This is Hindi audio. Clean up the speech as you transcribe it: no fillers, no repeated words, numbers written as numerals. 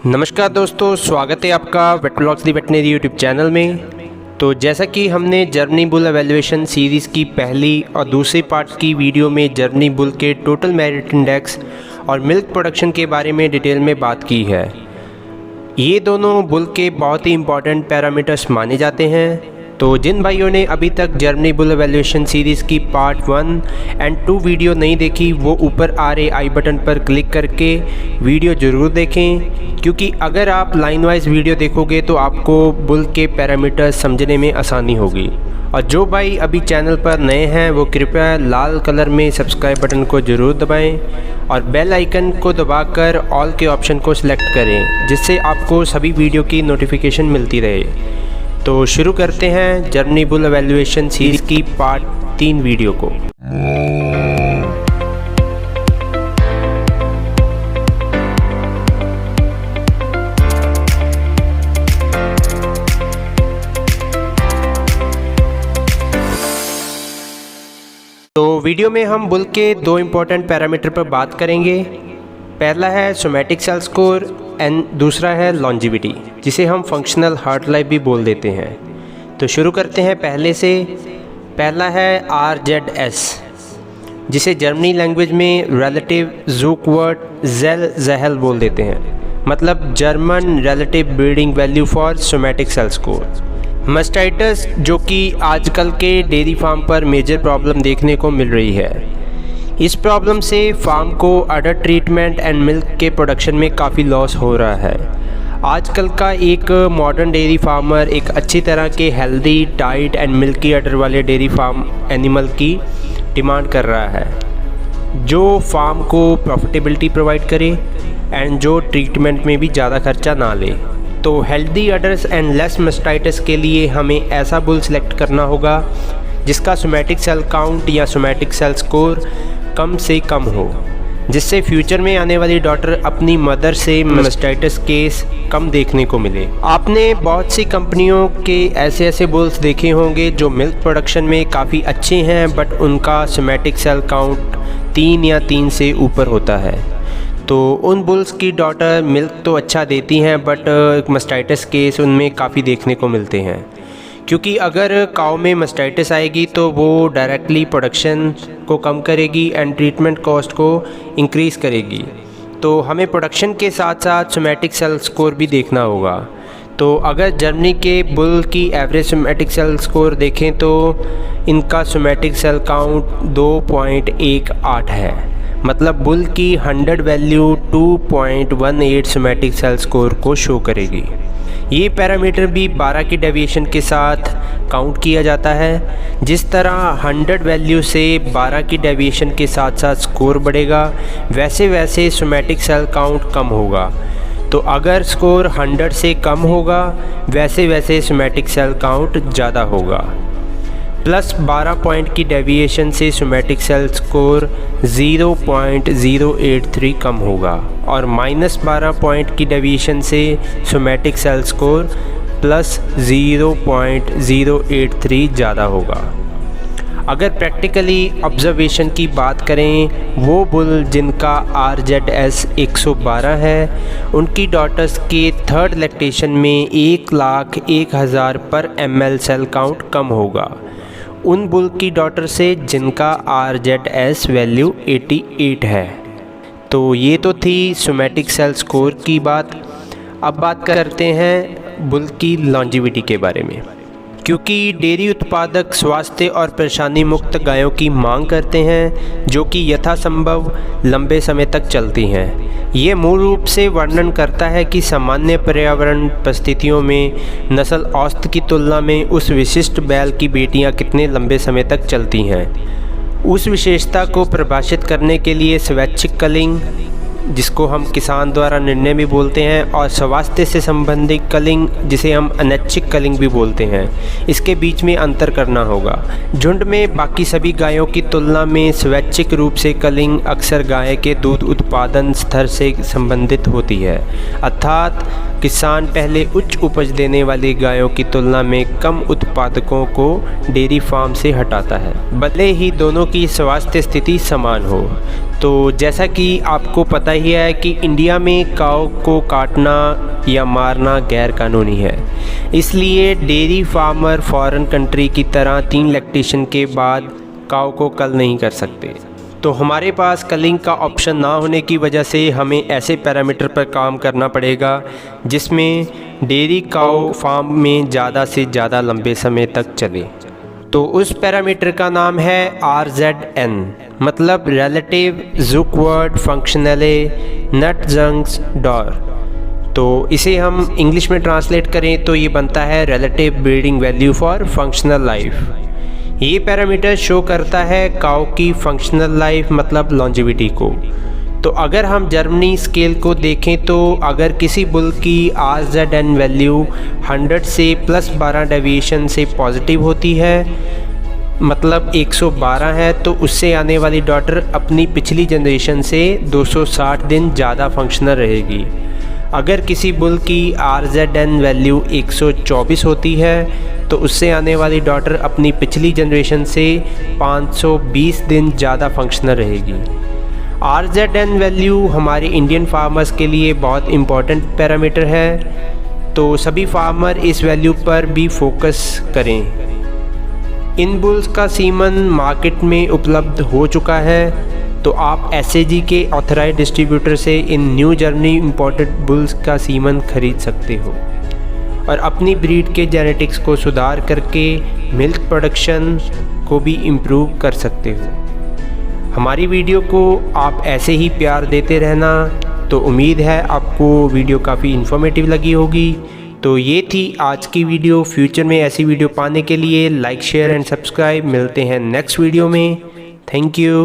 नमस्कार दोस्तों, स्वागत है आपका वेट ब्लॉग्स दी वेटनरी यूट्यूब चैनल में। तो जैसा कि हमने जर्मनी बुल एवेल्युएशन सीरीज़ की पहली और दूसरी पार्ट की वीडियो में जर्मनी बुल के टोटल मेरिट इंडेक्स और मिल्क प्रोडक्शन के बारे में डिटेल में बात की है। ये दोनों बुल के बहुत ही इम्पॉर्टेंट पैरामीटर्स माने जाते हैं। तो जिन भाइयों ने अभी तक जर्मनी बुल एवेल्युएशन सीरीज़ की पार्ट 1 एंड 2 वीडियो नहीं देखी, वो ऊपर आ रहे आई बटन पर क्लिक करके वीडियो ज़रूर देखें, क्योंकि अगर आप लाइन वाइज वीडियो देखोगे तो आपको बुल के पैरामीटर्स समझने में आसानी होगी। और जो भाई अभी चैनल पर नए हैं वो कृपया लाल कलर में सब्सक्राइब बटन को ज़रूर दबाएं और बेल आइकन को दबाकर ऑल के ऑप्शन को सिलेक्ट करें, जिससे आपको सभी वीडियो की नोटिफिकेशन मिलती रहे। तो शुरू करते हैं जर्मनी बुल एवेल्युएशन सीरीज़ की पार्ट 3 वीडियो को। तो वीडियो में हम बुल के 2 इम्पॉर्टेंट पैरामीटर पर बात करेंगे। पहला है सोमैटिक सेल स्कोर एंड दूसरा है लॉन्जिविटी, जिसे हम फंक्शनल हार्ट लाइफ भी बोल देते हैं। तो शुरू करते हैं पहले से। पहला है RZS, जिसे जर्मनी लैंग्वेज में रिलेटिव ज़ूकवर्ट ज़ेल बोल देते हैं, मतलब German relative breeding value for somatic cell score. Mastitis, जो कि आजकल के डेयरी फार्म पर मेजर प्रॉब्लम देखने को मिल रही है। इस प्रॉब्लम से फार्म को अडर ट्रीटमेंट एंड मिल्क के प्रोडक्शन में काफ़ी लॉस हो रहा है। आजकल का एक मॉडर्न डेयरी फार्मर एक अच्छी तरह के हेल्दी डाइट एंड मिल्की अडर वाले डेयरी फार्म एनिमल की डिमांड कर रहा है, जो फार्म को प्रॉफिटेबिलिटी प्रोवाइड करे एंड जो ट्रीटमेंट में भी ज़्यादा खर्चा ना ले। तो healthy udders and less mastitis के लिए हमें ऐसा बुल सेलेक्ट करना होगा जिसका सोमैटिक सेल काउंट या सोमैटिक सेल स्कोर कम से कम हो, जिससे फ्यूचर में आने वाली डॉटर अपनी मदर से मास्टाइटिस केस कम देखने को मिले। आपने बहुत सी कंपनियों के ऐसे बुल्स देखे होंगे जो मिल्क प्रोडक्शन में काफ़ी अच्छे हैं, बट उनका सोमैटिक सेल काउंट 3 या 3 से ऊपर होता है। तो उन बुल्स की डॉटर मिल्क तो अच्छा देती हैं, बट मास्टाइटिस केस उनमें काफ़ी देखने को मिलते हैं, क्योंकि अगर काऊ में मास्टाइटिस आएगी तो वो डायरेक्टली प्रोडक्शन को कम करेगी एंड ट्रीटमेंट कॉस्ट को इंक्रीज़ करेगी। तो हमें प्रोडक्शन के साथ साथ सोमैटिक सेल स्कोर भी देखना होगा। तो अगर जर्मनी के बुल की एवरेज सोमैटिक सेल स्कोर देखें तो इनका सोमैटिक सेल काउंट 2.18 है, मतलब बुल की 100 वैल्यू 2.18 सोमैटिक सेल स्कोर को शो करेगी। ये पैरामीटर भी 12 की डेविएशन के साथ काउंट किया जाता है। जिस तरह 100 वैल्यू से 12 की डेविएशन के साथ साथ स्कोर बढ़ेगा, वैसे वैसे सोमैटिक सेल काउंट कम होगा। तो अगर स्कोर 100 से कम होगा, वैसे वैसे सोमैटिक सेल काउंट ज़्यादा होगा। प्लस 12 पॉइंट की डेविएशन से सोमैटिक सेल स्कोर 0.083 कम होगा, और माइनस 12 पॉइंट की डेविएशन से सोमैटिक सेल स्कोर प्लस 0.083 ज़्यादा होगा। अगर प्रैक्टिकली ऑब्जर्वेशन की बात करें, वो बुल जिनका RZS 112 है, उनकी डॉटर्स के थर्ड लैक्टेशन में 1,01,000 पर ml सेल काउंट कम होगा उन बुल की डॉटर से जिनका RZS वैल्यू 88 है। तो ये तो थी सोमैटिक सेल स्कोर की बात। अब बात करते हैं बुल की लॉन्जिविटी के बारे में, क्योंकि डेयरी उत्पादक स्वास्थ्य और परेशानी मुक्त गायों की मांग करते हैं, जो कि यथासंभव लंबे समय तक चलती हैं। ये मूल रूप से वर्णन करता है कि सामान्य पर्यावरण परिस्थितियों में नस्ल औसत की तुलना में उस विशिष्ट बैल की बेटियां कितने लंबे समय तक चलती हैं। उस विशेषता को परिभाषित करने के लिए स्वैच्छिक कलिंग, जिसको हम किसान द्वारा निर्णय भी बोलते हैं, और स्वास्थ्य से संबंधित कलिंग, जिसे हम अनैच्छिक कलिंग भी बोलते हैं, इसके बीच में अंतर करना होगा। झुंड में बाकी सभी गायों की तुलना में स्वैच्छिक रूप से कलिंग अक्सर गाय के दूध उत्पादन स्तर से संबंधित होती है, अर्थात किसान पहले उच्च उपज देने वाली गायों की तुलना में कम उत्पादकों को डेयरी फार्म से हटाता है, भले ही दोनों की स्वास्थ्य स्थिति समान हो। तो जैसा कि आपको पता ही है कि इंडिया में काऊ को काटना या मारना गैर कानूनी है, इसलिए डेयरी फार्मर फॉरेन कंट्री की तरह 3 लैक्टेशन के बाद काऊ को कल नहीं कर सकते। तो हमारे पास कलिंग का ऑप्शन ना होने की वजह से हमें ऐसे पैरामीटर पर काम करना पड़ेगा जिसमें डेयरी काऊ फार्म में ज़्यादा से ज़्यादा लंबे समय तक चले। तो उस पैरामीटर का नाम है RZN, मतलब रिलेटिव ज़ुकवर्ड फंक्शनले नटजंग्स डॉर। तो इसे हम इंग्लिश में ट्रांसलेट करें तो ये बनता है relative breeding value for functional life. ये पैरामीटर शो करता है काऊ की फंक्शनल लाइफ मतलब लॉन्जिविटी को। तो अगर हम जर्मनी स्केल को देखें तो अगर किसी बुल की RZN वैल्यू 100 से +12 डेविएशन से पॉजिटिव होती है, मतलब 112 है, तो उससे आने वाली डॉटर अपनी पिछली जनरेशन से 260 दिन ज़्यादा फंक्शनल रहेगी। अगर किसी बुल की RZN वैल्यू 124 होती है तो उससे आने वाली डॉटर अपनी पिछली जनरेशन से 520 दिन ज़्यादा फंक्शनल रहेगी। RZN वैल्यू हमारे इंडियन फार्मर्स के लिए बहुत इम्पॉर्टेंट पैरामीटर है, तो सभी फार्मर इस वैल्यू पर भी फोकस करें। इन बुल्स का सीमन मार्केट में उपलब्ध हो चुका है, तो आप SAG के ऑथराइज्ड डिस्ट्रीब्यूटर से इन न्यू जर्मनी इम्पोर्टेड बुल्स का सीमन खरीद सकते हो और अपनी ब्रीड के जेनेटिक्स को सुधार करके मिल्क प्रोडक्शन को भी इम्प्रूव कर सकते हो। हमारी वीडियो को आप ऐसे ही प्यार देते रहना। तो उम्मीद है आपको वीडियो काफ़ी इन्फॉर्मेटिव लगी होगी। तो ये थी आज की वीडियो। फ्यूचर में ऐसी वीडियो पाने के लिए लाइक शेयर एंड सब्सक्राइब। मिलते हैं नेक्स्ट वीडियो में। Thank you.